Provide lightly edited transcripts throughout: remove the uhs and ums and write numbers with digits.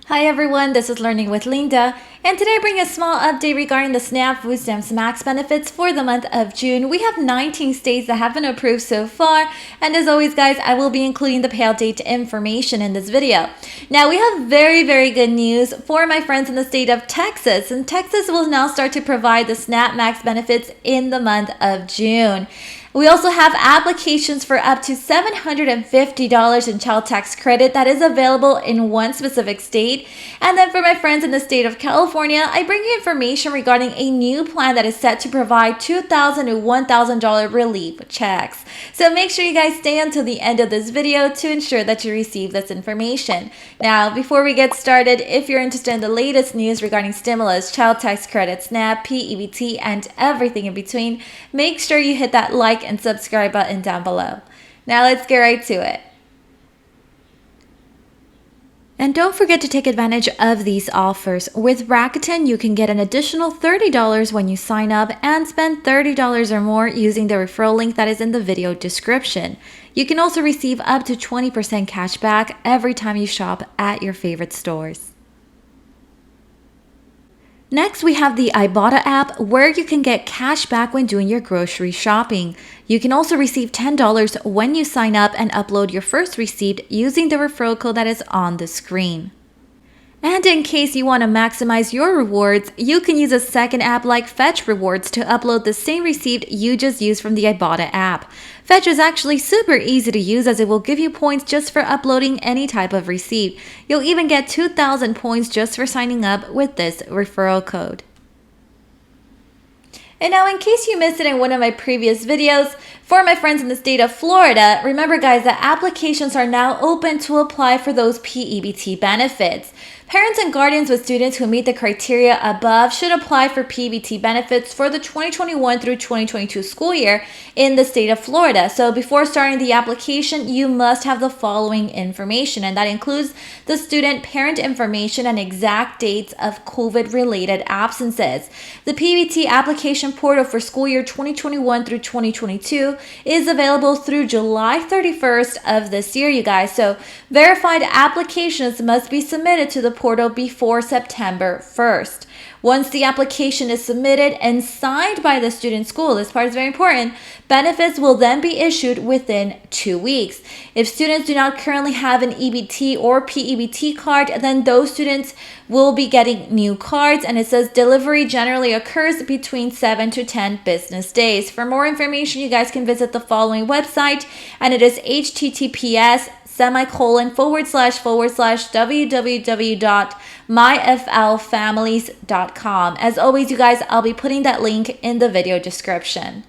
Hi everyone, this is Learning with Linda, and today I bring a small update regarding the SNAP Food Stamps Max benefits for the month of June. We have 19 states that have been approved so far, and as always guys, I will be including the payout date information in this video. Now we have very good news for my friends in the state of Texas, and Texas will now start to provide the SNAP Max benefits in the month of June. We also have applications for up to $750 in child tax credit that is available in one specific state. And then for my friends in the state of California, I bring you information regarding a new plan that is set to provide $2,000 to $1,000 relief checks. So make sure you guys stay until the end of this video to ensure that you receive this information. Now, before we get started, if you're interested in the latest news regarding stimulus, child tax credit, SNAP, p-ebt, and everything in between, make sure you hit that like and subscribe button down below. Now let's get right to it. And don't forget to take advantage of these offers. With Rakuten, you can get an additional $30 when you sign up and spend $30 or more using the referral link that is in the video description. You can also receive up to 20% cash back every time you shop at your favorite stores. Next, we have the Ibotta app where you can get cash back when doing your grocery shopping. You can also receive $10 when you sign up and upload your first receipt using the referral code that is on the screen. And in case you want to maximize your rewards, you can use a second app like Fetch Rewards to upload the same receipt you just used from the Ibotta app. Fetch is actually super easy to use as it will give you points just for uploading any type of receipt. You'll even get 2,000 points just for signing up with this referral code. And now in case you missed it in one of my previous videos, for my friends in the state of Florida, remember guys that applications are now open to apply for those p-ebt benefits. Parents and guardians with students who meet the criteria above should apply for p-ebt benefits for the 2021 through 2022 school year in the state of Florida. So before starting the application, you must have the following information, and that includes the student parent information and exact dates of COVID-related absences. The p-ebt application portal for school year 2021 through 2022 is available through July 31st of this year, you guys. So verified applications must be submitted to the portal before September 1st. Once the application is submitted and signed by the student school, this part is very important, benefits will then be issued within 2 weeks. If students do not currently have an EBT or p-ebt card, then those students will be getting new cards, and it says delivery generally occurs between 7 to 10 business days. For more information, you guys can visit the following website, and it is https://www.myflfamilies.com. As always, you guys, I'll be putting that link in the video description.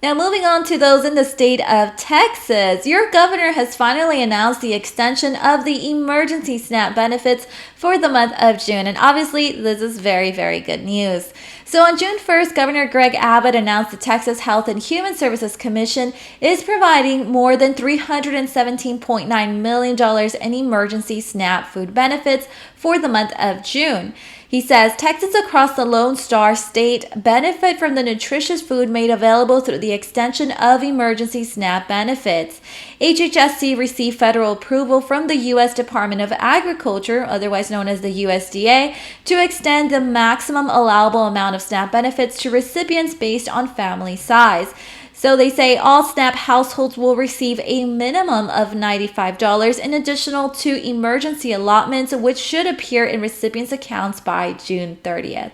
Now moving on to those in the state of Texas, your governor has finally announced the extension of the emergency SNAP benefits for the month of June. And obviously, this is very good news. So on June 1st, Governor Greg Abbott announced the Texas Health and Human Services Commission is providing more than $317.9 million in emergency SNAP food benefits for the month of June. He says Texans across the Lone Star State benefit from the nutritious food made available through the extension of emergency SNAP benefits. HHSC received federal approval from the U.S. Department of Agriculture, otherwise known as the USDA, to extend the maximum allowable amount of SNAP benefits to recipients based on family size. So they say all SNAP households will receive a minimum of $95 in additional to emergency allotments, which should appear in recipients' accounts by June 30th.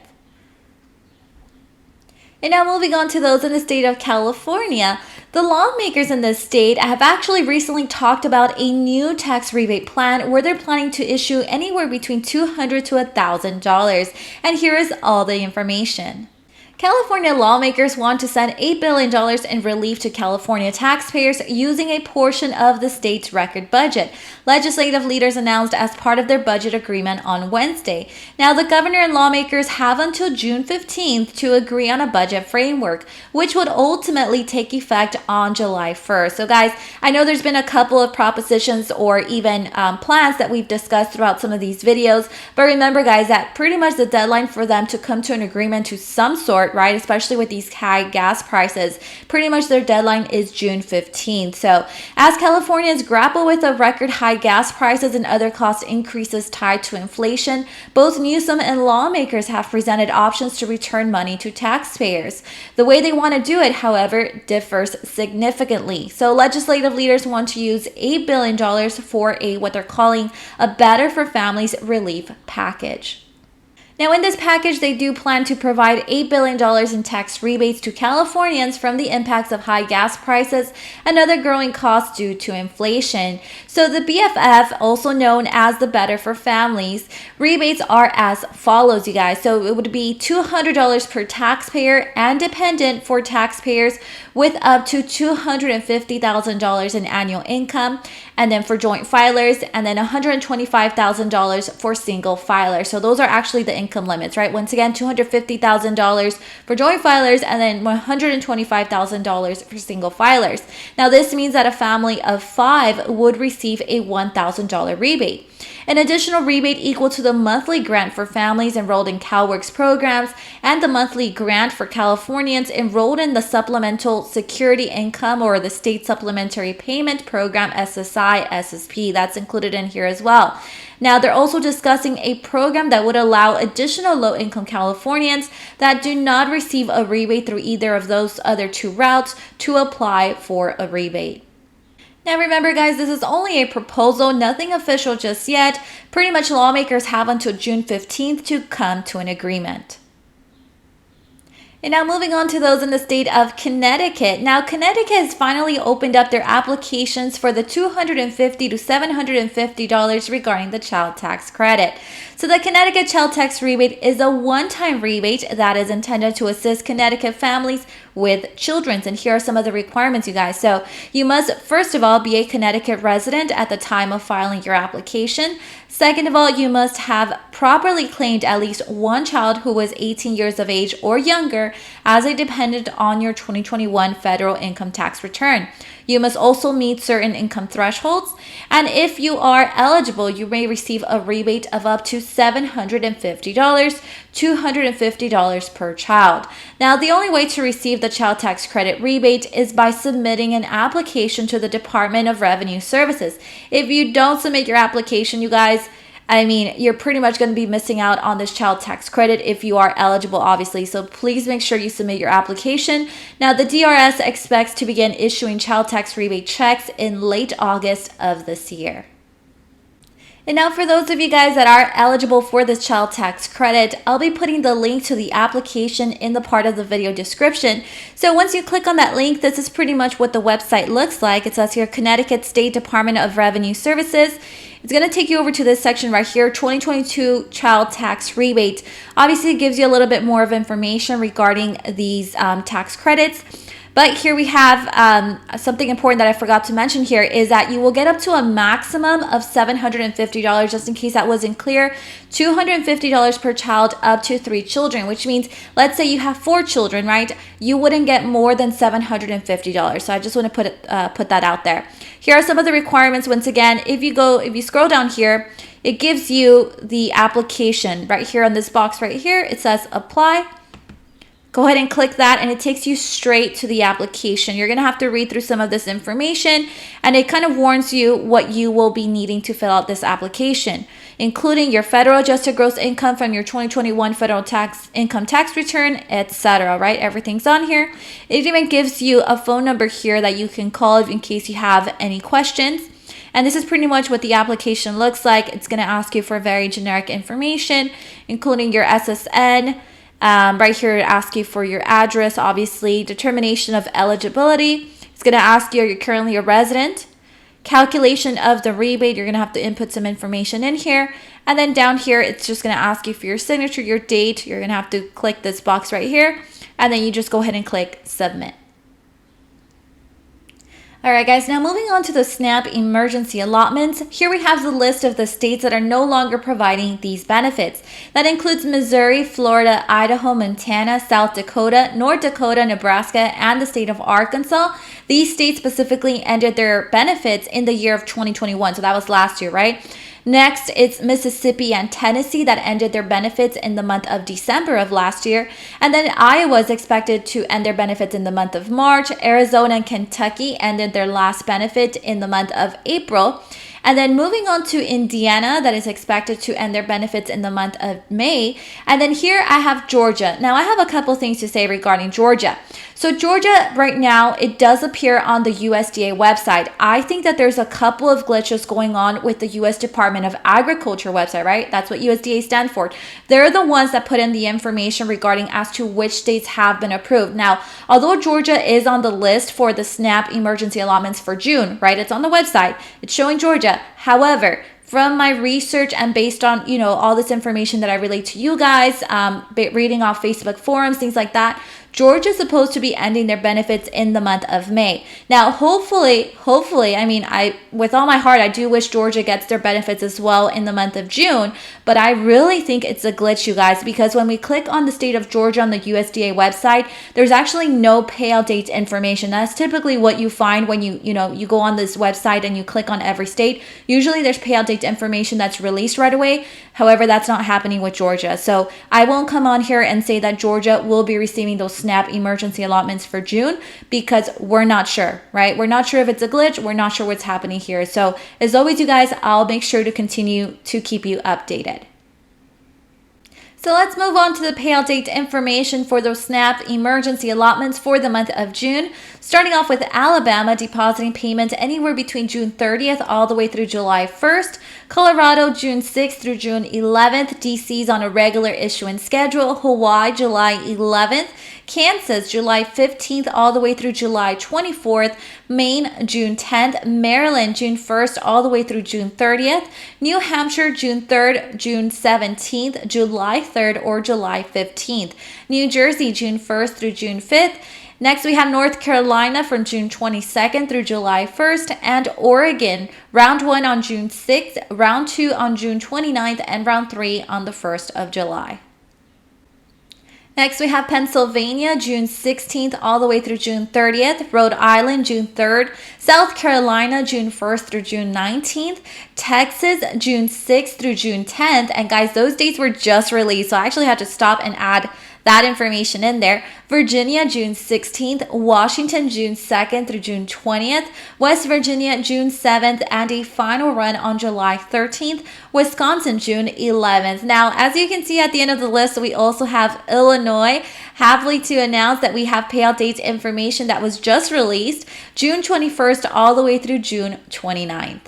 And now moving on to those in the state of California, the lawmakers in this state have actually recently talked about a new tax rebate plan where they're planning to issue anywhere between $200 to $1,000. And here is all the information. California lawmakers want to send $8 billion in relief to California taxpayers using a portion of the state's record budget, legislative leaders announced as part of their budget agreement on Wednesday. Now, the governor and lawmakers have until June 15th to agree on a budget framework, which would ultimately take effect on July 1st. So guys, I know there's been a couple of propositions or even plans that we've discussed throughout some of these videos, but remember guys that pretty much the deadline for them to come to an agreement to some sort short, right? Especially with these high gas prices. Pretty much their deadline is June 15th. So as Californians grapple with the record high gas prices and other cost increases tied to inflation, both Newsom and lawmakers have presented options to return money to taxpayers. The way they want to do it, however, differs significantly. So legislative leaders want to use $8 billion for what they're calling a Better for Families relief package. Now, in this package, they do plan to provide $8 billion in tax rebates to Californians from the impacts of high gas prices and other growing costs due to inflation. So the BFF, also known as the Better for Families, rebates are as follows, you guys. So it would be $200 per taxpayer and dependent for taxpayers with up to $250,000 in annual income, and then for joint filers, and then $125,000 for single filers. So those are actually the income limits, right? Once again, $250,000 for joint filers and then $125,000 for single filers. Now, this means that a family of 5 would receive a $1,000 rebate. An additional rebate equal to the monthly grant for families enrolled in CalWORKs programs and the monthly grant for Californians enrolled in the Supplemental Security Income or the State Supplementary Payment Program, SSI, SSP. That's included in here as well. Now, they're also discussing a program that would allow additional low-income Californians that do not receive a rebate through either of those other 2 routes to apply for a rebate. Now remember, guys, this is only a proposal, nothing official just yet. Pretty much lawmakers have until June 15th to come to an agreement. And now moving on to those in the state of Connecticut. Now, Connecticut has finally opened up their applications for the $250 to $750 regarding the child tax credit. So the Connecticut child tax rebate is a one-time rebate that is intended to assist Connecticut families with children. And here are some of the requirements, you guys. So you must, first of all, be a Connecticut resident at the time of filing your application. Second of all, you must have properly claimed at least one child who was 18 years of age or younger as a dependent on your 2021 federal income tax return. You must also meet certain income thresholds, and if you are eligible, you may receive a rebate of up to $750, $250 per child. Now, the only way to receive the child tax credit rebate is by submitting an application to the Department of Revenue Services. If you don't submit your application, you guys, you're pretty much going to be missing out on this child tax credit if you are eligible, obviously. So please make sure you submit your application. Now, the DRS expects to begin issuing child tax rebate checks in late August of this year. And now for those of you guys that are eligible for this child tax credit, I'll be putting the link to the application in the part of the video description. So once you click on that link, this is pretty much what the website looks like. It says here, Connecticut State Department of Revenue Services. It's going to take you over to this section right here, 2022 child tax rebate. Obviously, it gives you a little bit more of information regarding these tax credits. But here we have something important that I forgot to mention here is that you will get up to a maximum of $750, just in case that wasn't clear, $250 per child up to 3 children, which means, let's say you have 4 children, right? You wouldn't get more than $750. So I just want to put that out there. Here are some of the requirements. Once again, if you scroll down here, it gives you the application right here on this box right here. It says apply. Go ahead and click that and it takes you straight to the application. You're going to have to read through some of this information and it kind of warns you what you will be needing to fill out this application, including your federal adjusted gross income from your 2021 federal income tax return, etc. Right? Everything's on here. It even gives you a phone number here that you can call in case you have any questions. And this is pretty much what the application looks like. It's going to ask you for very generic information, including your SSN. Right here, it asks you for your address, obviously, determination of eligibility. It's going to ask you, are you currently a resident? Calculation of the rebate, you're going to have to input some information in here. And then down here, it's just going to ask you for your signature, your date. You're going to have to click this box right here. And then you just go ahead and click submit. All right, guys, now moving on to the SNAP emergency allotments. Here we have the list of the states that are no longer providing these benefits. That includes Missouri, Florida, Idaho, Montana, South Dakota, North Dakota, Nebraska, and the state of Arkansas. These states specifically ended their benefits in the year of 2021. So that was last year, right? Next, it's Mississippi and Tennessee that ended their benefits in the month of December of last year. And then Iowa is expected to end their benefits in the month of March. Arizona and Kentucky ended their last benefit in the month of April. And then moving on to Indiana, that is expected to end their benefits in the month of May. And then here I have Georgia. Now I have a couple things to say regarding Georgia. So Georgia right now, it does appear on the USDA website. I think that there's a couple of glitches going on with the US Department of Agriculture website, right? That's what USDA stands for. They're the ones that put in the information regarding as to which states have been approved. Now, although Georgia is on the list for the SNAP emergency allotments for June, right? It's on the website. It's showing Georgia. However, from my research and based on, all this information that I relate to you guys, reading off Facebook forums, things like that, Georgia is supposed to be ending their benefits in the month of May. Now, hopefully, with all my heart, I do wish Georgia gets their benefits as well in the month of June, but I really think it's a glitch, you guys, because when we click on the state of Georgia on the USDA website, there's actually no payout date information. That's typically what you find when you go on this website and you click on every state. Usually there's payout date information that's released right away. However, that's not happening with Georgia. So I won't come on here and say that Georgia will be receiving those SNAP emergency allotments for June because we're not sure, right? We're not sure if it's a glitch. We're not sure what's happening here. So as always, you guys, I'll make sure to continue to keep you updated. So let's move on to the payout date information for those SNAP emergency allotments for the month of June. Starting off with Alabama depositing payment anywhere between June 30th all the way through July 1st. Colorado, June 6th through June 11th. DC's on a regular issuance schedule. Hawaii, July 11th. Kansas, July 15th all the way through July 24th. Maine, June 10th. Maryland, June 1st all the way through June 30th. New Hampshire, June 3rd, June 17th, July 3rd, or July 15th. New Jersey, June 1st through June 5th. Next, we have North Carolina from June 22nd through July 1st, and Oregon, round 1 on June 6th, round 2 on June 29th, and round 3 on the 1st of July. Next, we have Pennsylvania, June 16th all the way through June 30th. Rhode Island, June 3rd. South Carolina, June 1st through June 19th. Texas, June 6th through June 10th. And guys, those dates were just released, so I actually had to stop and add that information in there. Virginia, June 16th. Washington, June 2nd through June 20th. West Virginia, June 7th, and a final run on July 13th. Wisconsin, June 11th. Now, as you can see at the end of the list, we also have Illinois. Happily to announce that we have payout dates information that was just released, June 21st all the way through June 29th.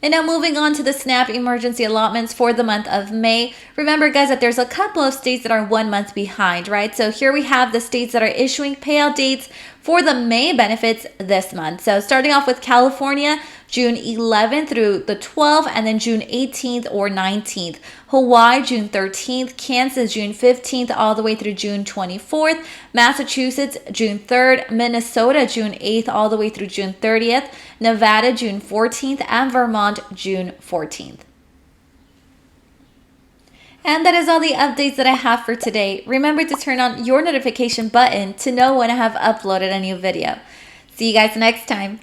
And now moving on to the SNAP emergency allotments for the month of May. Remember, guys, that there's a couple of states that are 1 month behind, right? So here we have the states that are issuing payout dates for the May benefits this month. So starting off with California, June 11th through the 12th, and then June 18th or 19th. Hawaii, June 13th. Kansas, June 15th all the way through June 24th. Massachusetts, June 3rd. Minnesota, June 8th all the way through June 30th. Nevada, June 14th, and Vermont, June 14th. And that is all the updates that I have for today. Remember to turn on your notification button to know when I have uploaded a new video. See you guys next time.